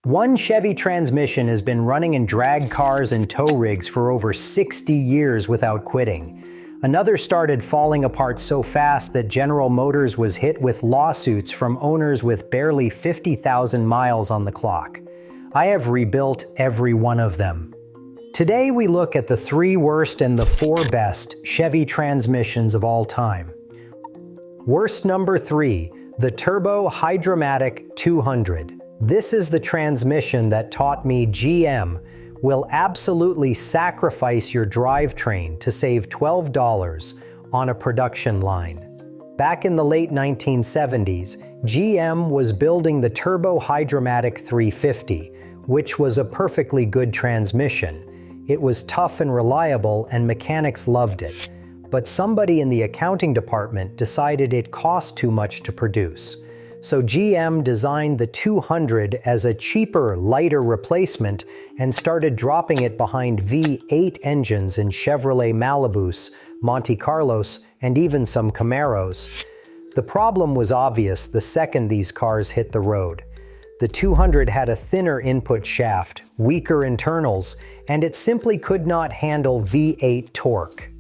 One Chevy transmission has been running in drag cars and tow rigs for over 60 years without quitting. Another started falling apart so fast that General Motors was hit with lawsuits from owners with barely 50,000 miles on the clock. I have rebuilt every one of them. Today we look at the 3 worst and the 4 best Chevy transmissions of all time. Worst number 3, the Turbo Hydromatic 200. This is the transmission that taught me GM will absolutely sacrifice your drivetrain to save $12 on a production line. Back in the late 1970s, GM was building the Turbo Hydromatic 350, which was a perfectly good transmission. It was tough and reliable, and mechanics loved it. But somebody in the accounting department decided it cost too much to produce. So GM designed the 200 as a cheaper, lighter replacement and started dropping it behind V8 engines in Chevrolet Malibus, Monte Carlos, and even some Camaros. The problem was obvious the second these cars hit the road. The 200 had a thinner input shaft, weaker internals, and it simply could not handle V8 torque.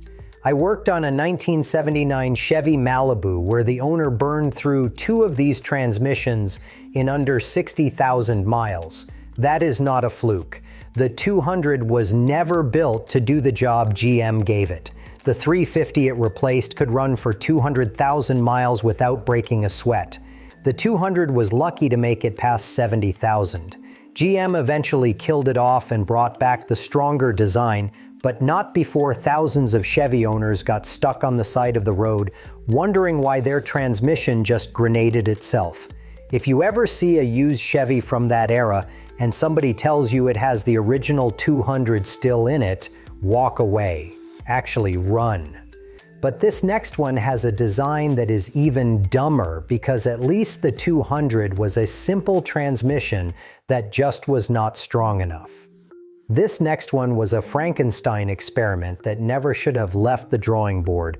I worked on a 1979 Chevy Malibu where the owner burned through 2 of these transmissions in under 60,000 miles. That is not a fluke. The 200 was never built to do the job GM gave it. The 350 it replaced could run for 200,000 miles without breaking a sweat. The 200 was lucky to make it past 70,000. GM eventually killed it off and brought back the stronger design, but not before thousands of Chevy owners got stuck on the side of the road, wondering why their transmission just grenaded itself. If you ever see a used Chevy from that era and somebody tells you it has the original 200 still in it, walk away. Actually, run. But this next one has a design that is even dumber because at least the 200 was a simple transmission that just was not strong enough. This next one was a Frankenstein experiment that never should have left the drawing board.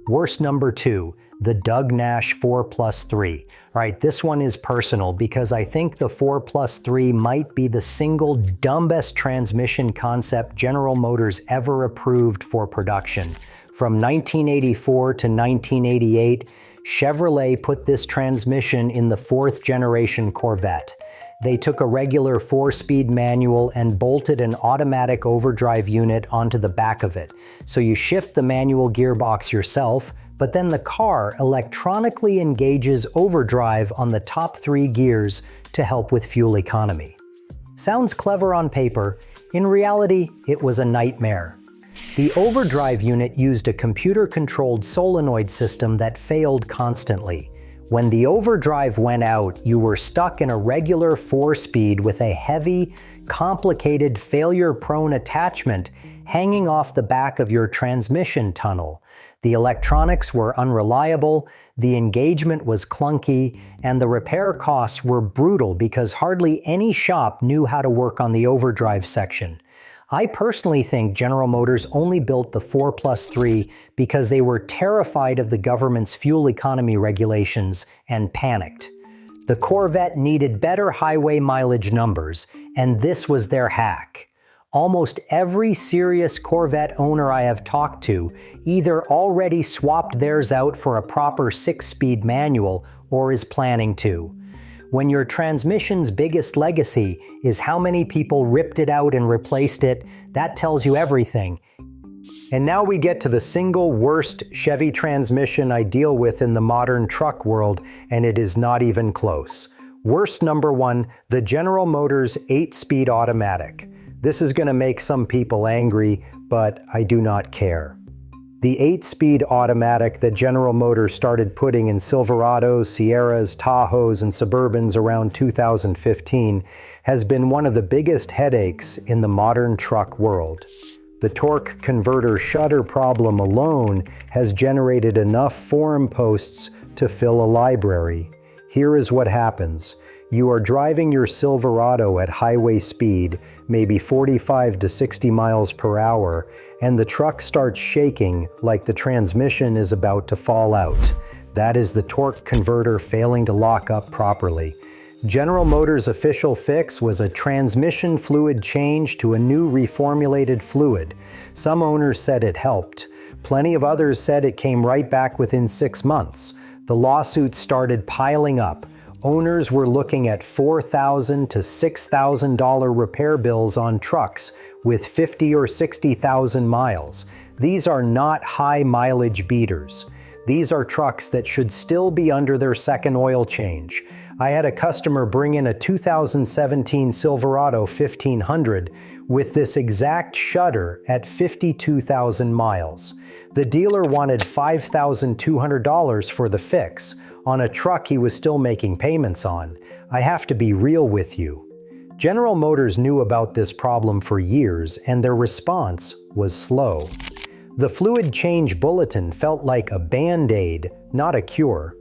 Worst number 2, the Doug Nash 4+3. Alright, this one is personal because I think the 4+3 might be the single dumbest transmission concept General Motors ever approved for production. From 1984 to 1988, Chevrolet put this transmission in the 4th generation Corvette. They took a regular 4-speed manual and bolted an automatic overdrive unit onto the back of it. So you shift the manual gearbox yourself, but then the car electronically engages overdrive on the top 3 gears to help with fuel economy. Sounds clever on paper. In reality, it was a nightmare. The overdrive unit used a computer-controlled solenoid system that failed constantly. When the overdrive went out, you were stuck in a regular 4-speed with a heavy, complicated, failure-prone attachment hanging off the back of your transmission tunnel. The electronics were unreliable, the engagement was clunky, and the repair costs were brutal because hardly any shop knew how to work on the overdrive section. I personally think General Motors only built the 4+3 because they were terrified of the government's fuel economy regulations and panicked. The Corvette needed better highway mileage numbers, and this was their hack. Almost every serious Corvette owner I have talked to either already swapped theirs out for a proper 6-speed manual or is planning to. When your transmission's biggest legacy is how many people ripped it out and replaced it, that tells you everything. And now we get to the single worst Chevy transmission I deal with in the modern truck world, and it is not even close. Worst number 1, the General Motors 8-speed automatic. This is going to make some people angry, but I do not care. The 8-speed automatic that General Motors started putting in Silverados, Sierras, Tahoes, and Suburbans around 2015 has been one of the biggest headaches in the modern truck world. The torque converter shutter problem alone has generated enough forum posts to fill a library. Here is what happens. You are driving your Silverado at highway speed, maybe 45 to 60 miles per hour, and the truck starts shaking like the transmission is about to fall out. That is the torque converter failing to lock up properly. General Motors' official fix was a transmission fluid change to a new reformulated fluid. Some owners said it helped. Plenty of others said it came right back within 6 months. The lawsuits started piling up. Owners were looking at $4,000 to $6,000 repair bills on trucks with 50 or 60,000 miles. These are not high mileage beaters. These are trucks that should still be under their second oil change. I had a customer bring in a 2017 Silverado 1500 with this exact shudder at 52,000 miles. The dealer wanted $5,200 for the fix on a truck he was still making payments on. I have to be real with you. General Motors knew about this problem for years, and their response was slow. The fluid change bulletin felt like a band-aid, not a cure.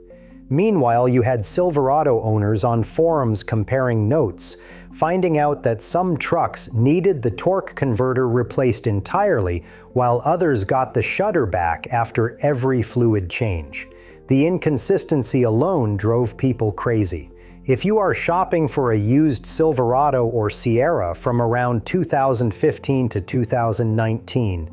Meanwhile, you had Silverado owners on forums comparing notes, finding out that some trucks needed the torque converter replaced entirely, while others got the shudder back after every fluid change. The inconsistency alone drove people crazy. If you are shopping for a used Silverado or Sierra from around 2015 to 2019,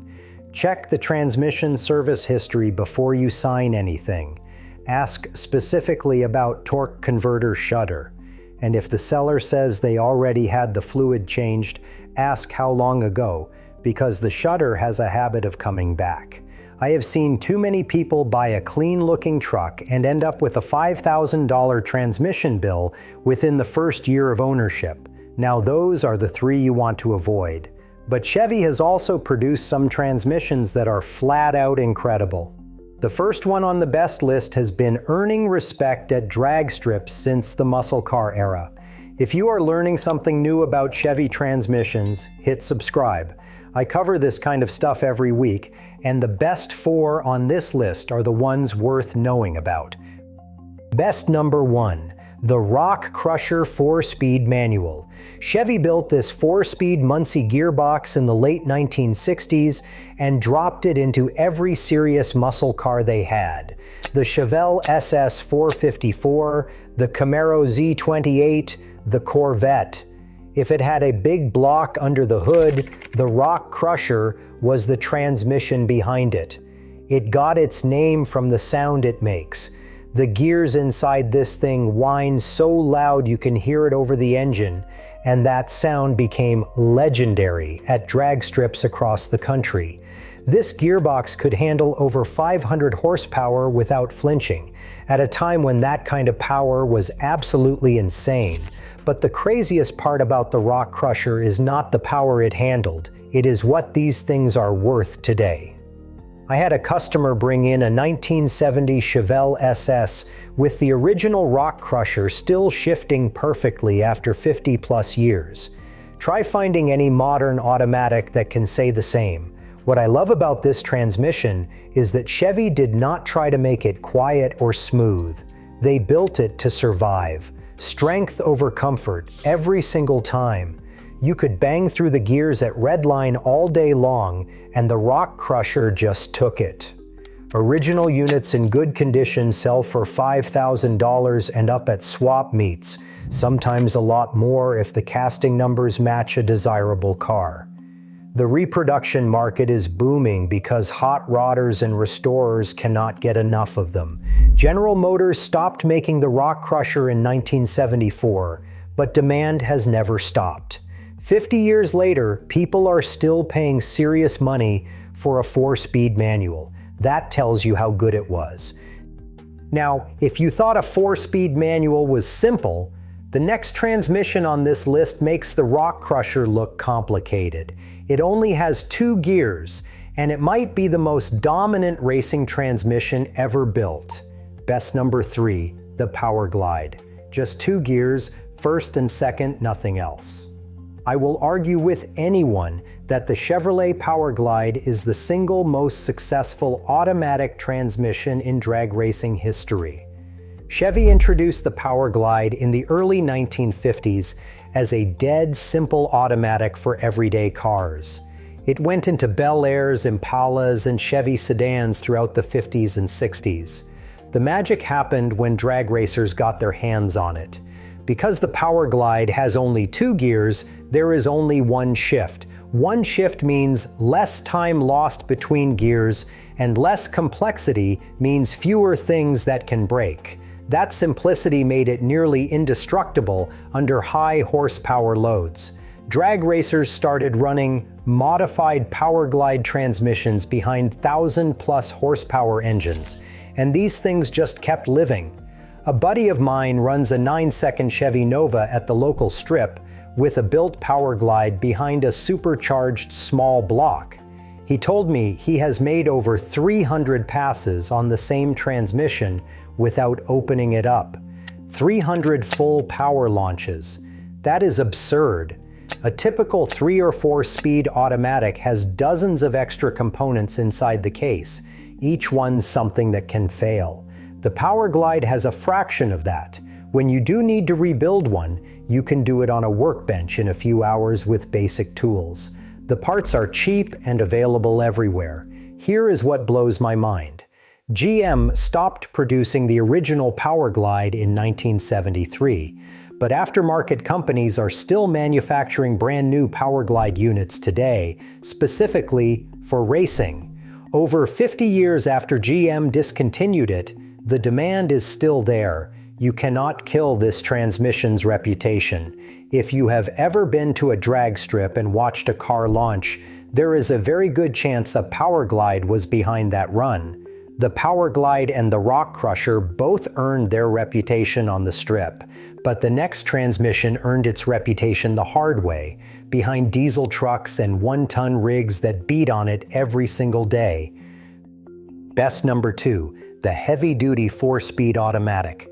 check the transmission service history before you sign anything. Ask specifically about torque converter shudder. And if the seller says they already had the fluid changed, ask how long ago, because the shudder has a habit of coming back. I have seen too many people buy a clean-looking truck and end up with a $5,000 transmission bill within the first year of ownership. Now those are the three you want to avoid. But Chevy has also produced some transmissions that are flat out incredible. The first one on the best list has been earning respect at drag strips since the muscle car era. If you are learning something new about Chevy transmissions, hit subscribe. I cover this kind of stuff every week, and the best 4 on this list are the ones worth knowing about. Best number 1. The Rockcrusher 4-speed manual. Chevy built this 4-speed Muncie gearbox in the late 1960s and dropped it into every serious muscle car they had. The Chevelle SS 454, the Camaro Z28, the Corvette. If it had a big block under the hood, the Rockcrusher was the transmission behind it. It got its name from the sound it makes. The gears inside this thing whine so loud you can hear it over the engine, and that sound became legendary at drag strips across the country. This gearbox could handle over 500 horsepower without flinching, at a time when that kind of power was absolutely insane. But the craziest part about the Rockcrusher is not the power it handled, it is what these things are worth today. I had a customer bring in a 1970 Chevelle SS with the original Rockcrusher still shifting perfectly after 50+ years. Try finding any modern automatic that can say the same. What I love about this transmission is that Chevy did not try to make it quiet or smooth. They built it to survive. Strength over comfort every single time. You could bang through the gears at redline all day long, and the Rockcrusher just took it. Original units in good condition sell for $5,000 and up at swap meets, sometimes a lot more if the casting numbers match a desirable car. The reproduction market is booming because hot rodders and restorers cannot get enough of them. General Motors stopped making the Rockcrusher in 1974, but demand has never stopped. 50 years later, people are still paying serious money for a 4-speed manual. That tells you how good it was. Now, if you thought a 4-speed manual was simple, the next transmission on this list makes the Rockcrusher look complicated. It only has 2 gears, and it might be the most dominant racing transmission ever built. Best number 3, the Powerglide. Just 2 gears, first and second, nothing else. I will argue with anyone that the Chevrolet Powerglide is the single most successful automatic transmission in drag racing history. Chevy introduced the Powerglide in the early 1950s as a dead simple automatic for everyday cars. It went into Bel Airs, Impalas, and Chevy sedans throughout the 50s and 60s. The magic happened when drag racers got their hands on it. Because the Powerglide has only 2 gears, there is only one shift. One shift means less time lost between gears, and less complexity means fewer things that can break. That simplicity made it nearly indestructible under high horsepower loads. Drag racers started running modified Powerglide transmissions behind 1,000+ horsepower engines, and these things just kept living. A buddy of mine runs a 9-second Chevy Nova at the local strip with a built Powerglide behind a supercharged small block. He told me he has made over 300 passes on the same transmission without opening it up. 300 full power launches. That is absurd. A typical 3 or 4 speed automatic has dozens of extra components inside the case, each one something that can fail. The Powerglide has a fraction of that. When you do need to rebuild one, you can do it on a workbench in a few hours with basic tools. The parts are cheap and available everywhere. Here is what blows my mind. GM stopped producing the original Powerglide in 1973, but aftermarket companies are still manufacturing brand new Powerglide units today, specifically for racing. Over 50 years after GM discontinued it, the demand is still there. You cannot kill this transmission's reputation. If you have ever been to a drag strip and watched a car launch, there is a very good chance a Powerglide was behind that run. The Powerglide and the Rockcrusher both earned their reputation on the strip, but the next transmission earned its reputation the hard way, behind diesel trucks and 1-ton rigs that beat on it every single day. Best number 2, the heavy-duty 4-speed automatic.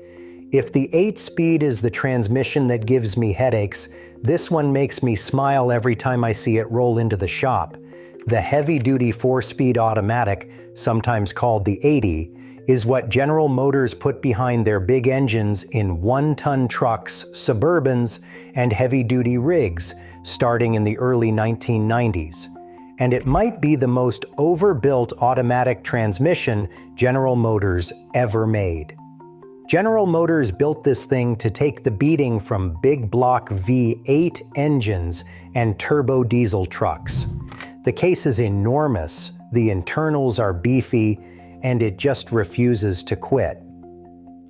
If the 8-speed is the transmission that gives me headaches, this one makes me smile every time I see it roll into the shop. The heavy-duty 4-speed automatic, sometimes called the 80, is what General Motors put behind their big engines in 1-ton trucks, Suburbans, and heavy-duty rigs, starting in the early 1990s. And it might be the most overbuilt automatic transmission General Motors ever made. General Motors built this thing to take the beating from big block V8 engines and turbo diesel trucks. The case is enormous, the internals are beefy, and it just refuses to quit.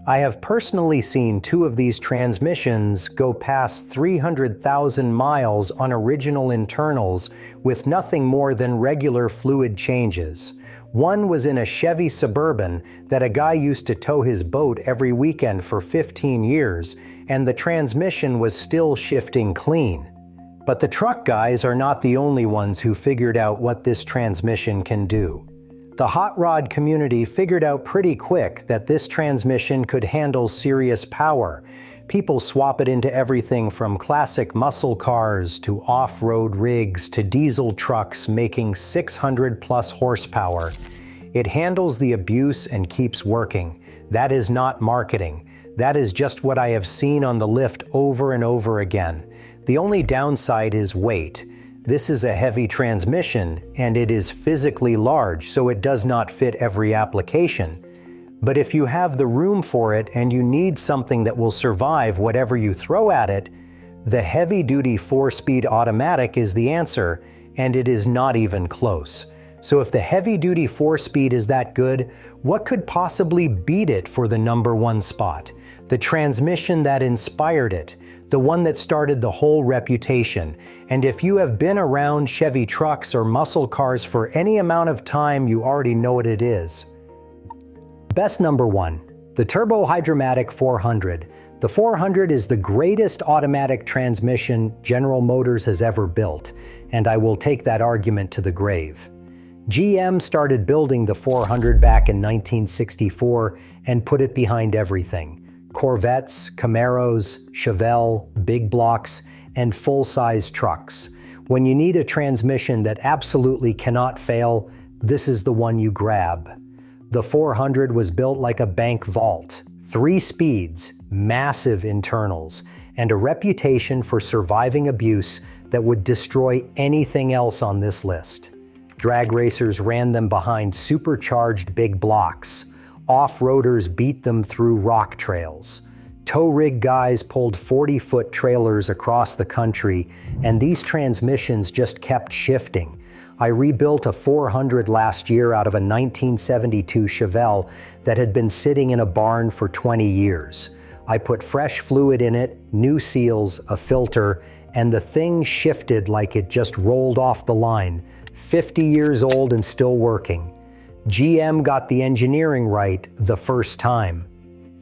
I have personally seen 2 of these transmissions go past 300,000 miles on original internals with nothing more than regular fluid changes. One was in a Chevy Suburban that a guy used to tow his boat every weekend for 15 years, and the transmission was still shifting clean. But the truck guys are not the only ones who figured out what this transmission can do. The hot rod community figured out pretty quick that this transmission could handle serious power. People swap it into everything from classic muscle cars to off-road rigs to diesel trucks making 600+ horsepower. It handles the abuse and keeps working. That is not marketing. That is just what I have seen on the lift over and over again. The only downside is weight. This is a heavy transmission, and it is physically large, so it does not fit every application. But if you have the room for it and you need something that will survive whatever you throw at it, the heavy-duty 4-speed automatic is the answer, and it is not even close. So if the heavy-duty 4-speed is that good, what could possibly beat it for the number 1 spot? The transmission that inspired it, the one that started the whole reputation. And if you have been around Chevy trucks or muscle cars for any amount of time, you already know what it is. Best number 1, the Turbo Hydromatic 400. The 400 is the greatest automatic transmission General Motors has ever built, and I will take that argument to the grave. GM started building the 400 back in 1964 and put it behind everything. Corvettes, Camaros, Chevelle, big blocks, and full-size trucks. When you need a transmission that absolutely cannot fail, this is the one you grab. The 400 was built like a bank vault. 3 speeds, massive internals, and a reputation for surviving abuse that would destroy anything else on this list. Drag racers ran them behind supercharged big blocks. Off-roaders beat them through rock trails. Tow rig guys pulled 40-foot trailers across the country, and these transmissions just kept shifting. I rebuilt a 400 last year out of a 1972 Chevy that had been sitting in a barn for 20 years. I put fresh fluid in it, new seals, a filter, and the thing shifted like it just rolled off the line. 50 years old and still working. GM got the engineering right the first time.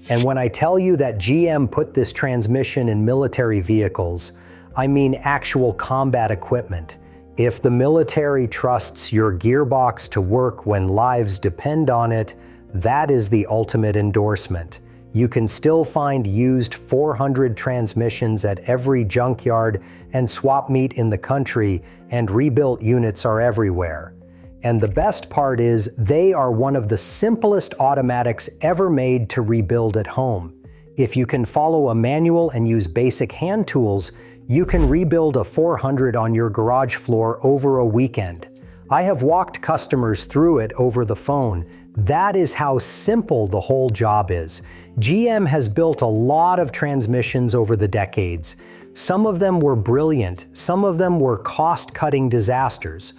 And when I tell you that GM put this transmission in military vehicles, I mean actual combat equipment. If the military trusts your gearbox to work when lives depend on it, that is the ultimate endorsement. You can still find used 400 transmissions at every junkyard and swap meet in the country, and rebuilt units are everywhere. And the best part is, they are one of the simplest automatics ever made to rebuild at home. If you can follow a manual and use basic hand tools, you can rebuild a 400 on your garage floor over a weekend. I have walked customers through it over the phone. That is how simple the whole job is. GM has built a lot of transmissions over the decades. Some of them were brilliant, some of them were cost-cutting disasters.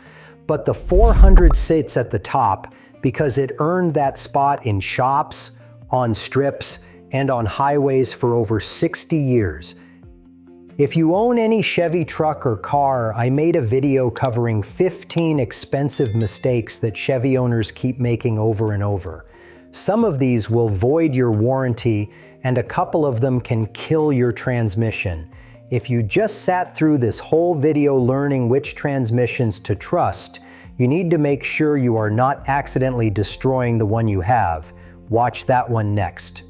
But the 400 sits at the top because it earned that spot in shops, on strips, and on highways for over 60 years. If you own any Chevy truck or car, I made a video covering 15 expensive mistakes that Chevy owners keep making over and over. Some of these will void your warranty, and a couple of them can kill your transmission. If you just sat through this whole video learning which transmissions to trust, you need to make sure you are not accidentally destroying the one you have. Watch that one next.